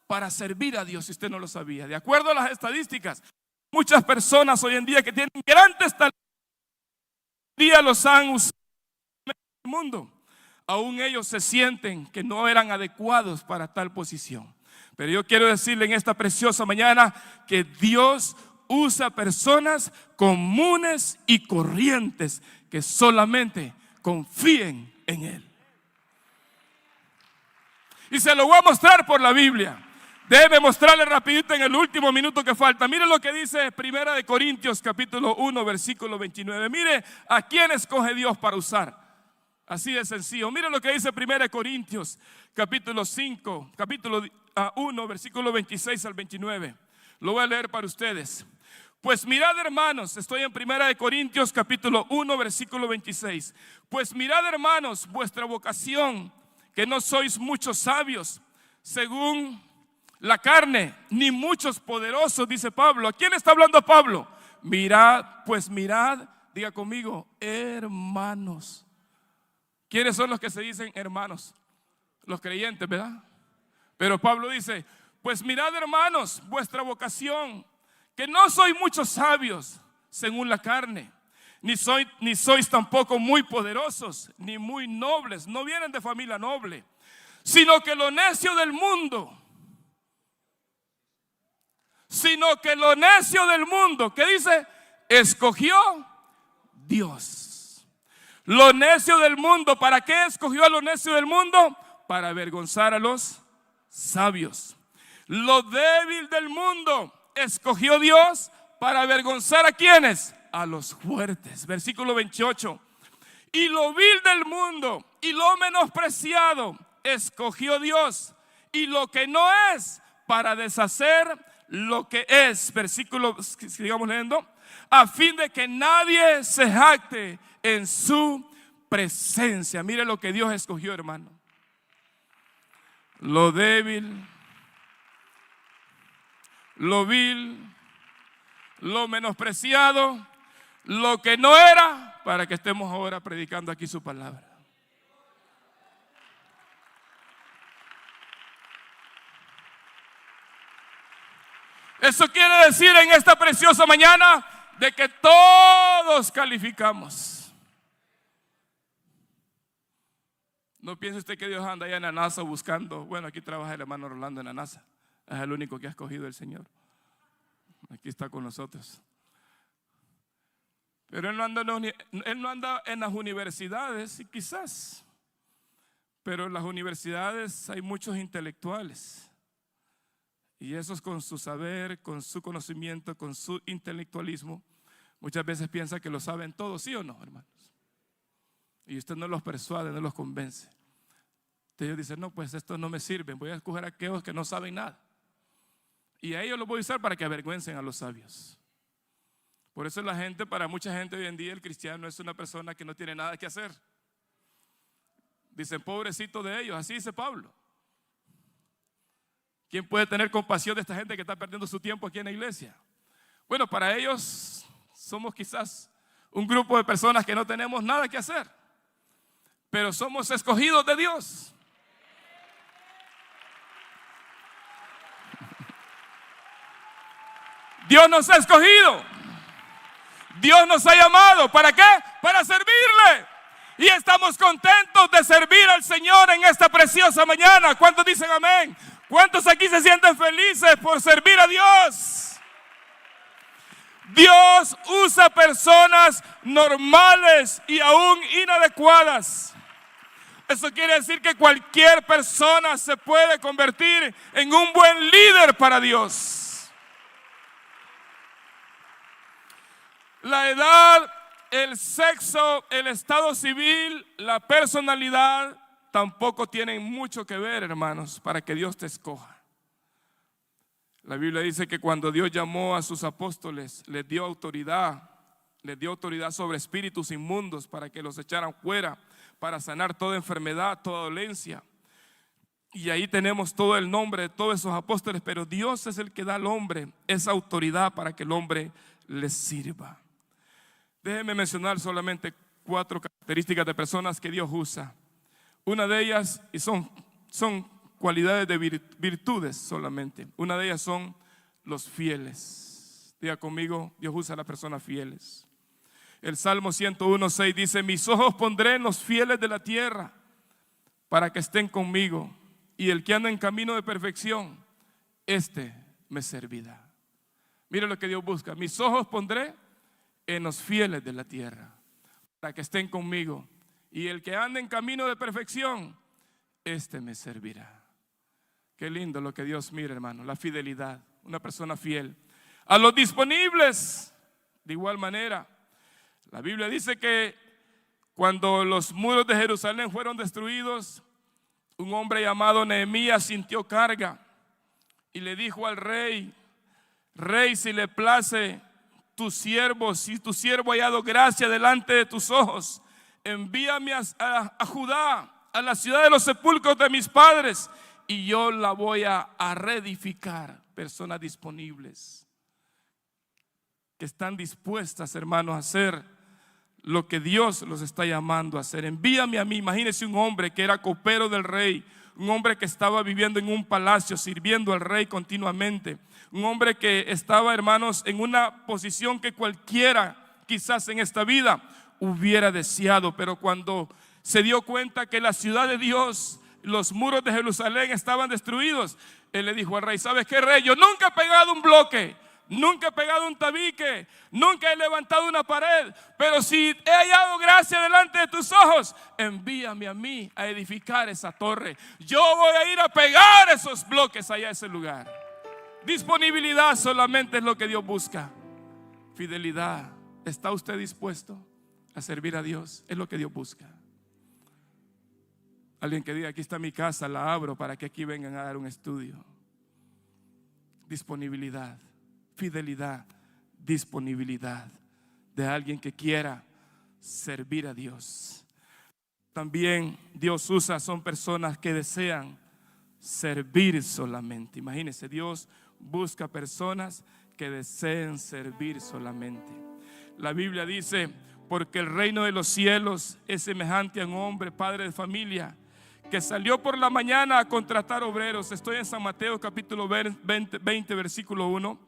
para servir a Dios, si usted no lo sabía. De acuerdo a las estadísticas, muchas personas hoy en día que tienen grandes talentos, hoy en día los han usado en el mundo. Aún ellos se sienten que no eran adecuados para tal posición. Pero yo quiero decirle en esta preciosa mañana que Dios usa personas comunes y corrientes que solamente confíen en Él. Y se lo voy a mostrar por la Biblia. Debe mostrarle rapidito en el último minuto que falta. Mire lo que dice 1 de Corintios capítulo 1 versículo 29. Mire a quién escoge Dios para usar. Así de sencillo. Mire lo que dice 1 de Corintios capítulo 5, capítulo 1 versículo 26 al 29. Lo voy a leer para ustedes. Pues mirad, hermanos, estoy en 1 de Corintios capítulo 1 versículo 26. Pues mirad, hermanos, vuestra vocación, que no sois muchos sabios según la carne, ni muchos poderosos, dice Pablo. ¿A quién está hablando Pablo? Mirad, pues mirad, diga conmigo, hermanos. ¿Quiénes son los que se dicen hermanos? Los creyentes, ¿verdad? Pero Pablo dice, pues mirad, hermanos, vuestra vocación, que no sois muchos sabios según la carne, ni sois tampoco muy poderosos, ni muy nobles, no vienen de familia noble, sino que lo necio del mundo, ¿qué dice? Escogió Dios. Lo necio del mundo, ¿para qué escogió a lo necio del mundo? Para avergonzar a los sabios. Lo débil del mundo escogió Dios para avergonzar a ¿quiénes? A los fuertes. Versículo 28. Y lo vil del mundo y lo menospreciado escogió Dios, y lo que no es, para deshacer lo que es. Versículo, sigamos leyendo. A fin de que nadie se jacte en su presencia. Mire lo que Dios escogió, hermano. Lo débil, lo vil, lo menospreciado, lo que no era, para que estemos ahora predicando aquí su palabra. Eso quiere decir en esta preciosa mañana de que todos calificamos. No piense usted que Dios anda allá en la NASA buscando. Bueno, aquí trabaja el hermano Rolando en la NASA. Es el único que ha escogido el Señor. Aquí está con nosotros. Pero él no anda en las universidades, y quizás. Pero en las universidades hay muchos intelectuales. Y esos con su saber, con su conocimiento, con su intelectualismo, muchas veces piensan que lo saben todo, ¿sí o no, hermanos? Y usted no los persuade, no los convence. Entonces ellos dicen, no, pues esto no me sirve, voy a escoger a aquellos que no saben nada. Y a ellos los voy a usar para que avergüencen a los sabios. Por eso para mucha gente hoy en día, el cristiano es una persona que no tiene nada que hacer. Dicen, pobrecito de ellos, así dice Pablo. ¿Quién puede tener compasión de esta gente que está perdiendo su tiempo aquí en la iglesia? Bueno, para ellos somos quizás un grupo de personas que no tenemos nada que hacer, pero somos escogidos de Dios. Dios nos ha escogido. Dios nos ha llamado. ¿Para qué? Para servirle. Y estamos contentos de servir al Señor en esta preciosa mañana. ¿Cuántos dicen amén? ¿Cuántos aquí se sienten felices por servir a Dios? Dios usa personas normales y aún inadecuadas. Eso quiere decir que cualquier persona se puede convertir en un buen líder para Dios. La edad, el sexo, el estado civil, la personalidad tampoco tienen mucho que ver, hermanos, para que Dios te escoja. La Biblia dice que cuando Dios llamó a sus apóstoles, les dio autoridad sobre espíritus inmundos para que los echaran fuera, para sanar toda enfermedad, toda dolencia. Y ahí tenemos todo el nombre de todos esos apóstoles, pero Dios es el que da al hombre esa autoridad para que el hombre les sirva. Déjenme mencionar solamente 4 características de personas que Dios usa. Una de ellas, y son cualidades de virtudes solamente. Una de ellas son los fieles. Diga conmigo, Dios usa a las personas fieles. El Salmo 101:6 dice: mis ojos pondré en los fieles de la tierra para que estén conmigo, y el que anda en camino de perfección, este me servirá. Mire lo que Dios busca: mis ojos pondré en los fieles de la tierra para que estén conmigo, y el que anda en camino de perfección, este me servirá. Qué lindo lo que Dios mira, hermano, la fidelidad, una persona fiel. A los disponibles, de igual manera. La Biblia dice que cuando los muros de Jerusalén fueron destruidos, un hombre llamado Nehemías sintió carga y le dijo al rey: rey, si le place tu siervo, si tu siervo ha hallado gracia delante de tus ojos, envíame a Judá, a la ciudad de los sepulcros de mis padres, y yo la voy a reedificar. Personas disponibles que están dispuestas, hermanos, a hacer lo que Dios los está llamando a hacer. Envíame a mí. Imagínense un hombre que era copero del rey, un hombre que estaba viviendo en un palacio, sirviendo al rey continuamente, un hombre que estaba, hermanos, en una posición que cualquiera quizás en esta vida hubiera deseado. Pero cuando se dio cuenta que la ciudad de Dios, los muros de Jerusalén estaban destruidos, él le dijo al rey: ¿sabes qué, rey? Yo nunca he pegado un bloque, nunca he pegado un tabique, nunca he levantado una pared, pero si he hallado gracia delante de tus ojos, envíame a mí a edificar esa torre. Yo voy a ir a pegar esos bloques allá a ese lugar. Disponibilidad solamente es lo que Dios busca. Fidelidad. ¿Está usted dispuesto a servir a Dios? Es lo que Dios busca. Alguien que diga: aquí está mi casa, la abro para que aquí vengan a dar un estudio. Disponibilidad, fidelidad, disponibilidad de alguien que quiera servir a Dios. También Dios usa, son personas que desean servir solamente. Imagínense, Dios busca personas que deseen servir solamente. La Biblia dice: porque el reino de los cielos es semejante a un hombre, padre de familia, que salió por la mañana a contratar obreros. Estoy en San Mateo capítulo 20 versículo 1.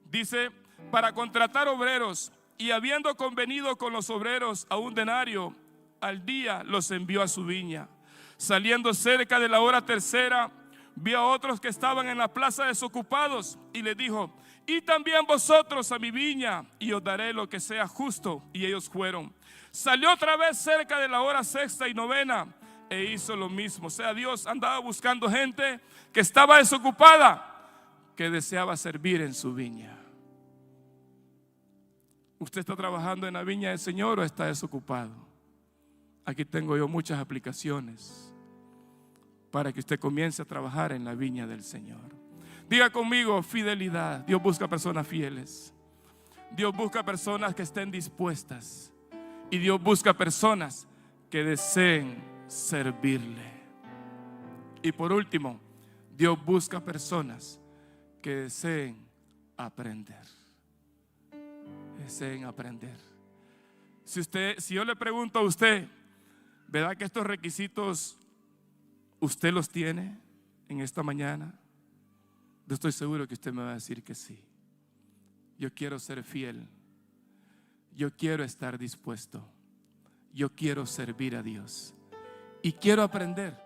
Dice: para contratar obreros, y habiendo convenido con los obreros a un denario al día, los envió a su viña. Saliendo cerca de la hora tercera, vio a otros que estaban en la plaza desocupados, y les dijo: y también vosotros a mi viña, y os daré lo que sea justo. Y ellos fueron. Salió otra vez cerca de la hora sexta y novena, e hizo lo mismo. O sea, Dios andaba buscando gente que estaba desocupada, que deseaba servir en su viña. ¿Usted está trabajando en la viña del Señor o está desocupado? Aquí tengo yo muchas aplicaciones para que usted comience a trabajar en la viña del Señor. Diga conmigo: fidelidad. Dios busca personas fieles. Dios busca personas que estén dispuestas. Y Dios busca personas que deseen servirle. Y por último, Dios busca personas que deseen aprender. deseen aprender. Si yo le pregunto a usted, ¿verdad que estos requisitos usted los tiene en esta mañana? Yo estoy seguro que usted me va a decir que sí. Yo quiero ser fiel. Yo quiero estar dispuesto. Yo quiero servir a Dios. Y quiero aprender.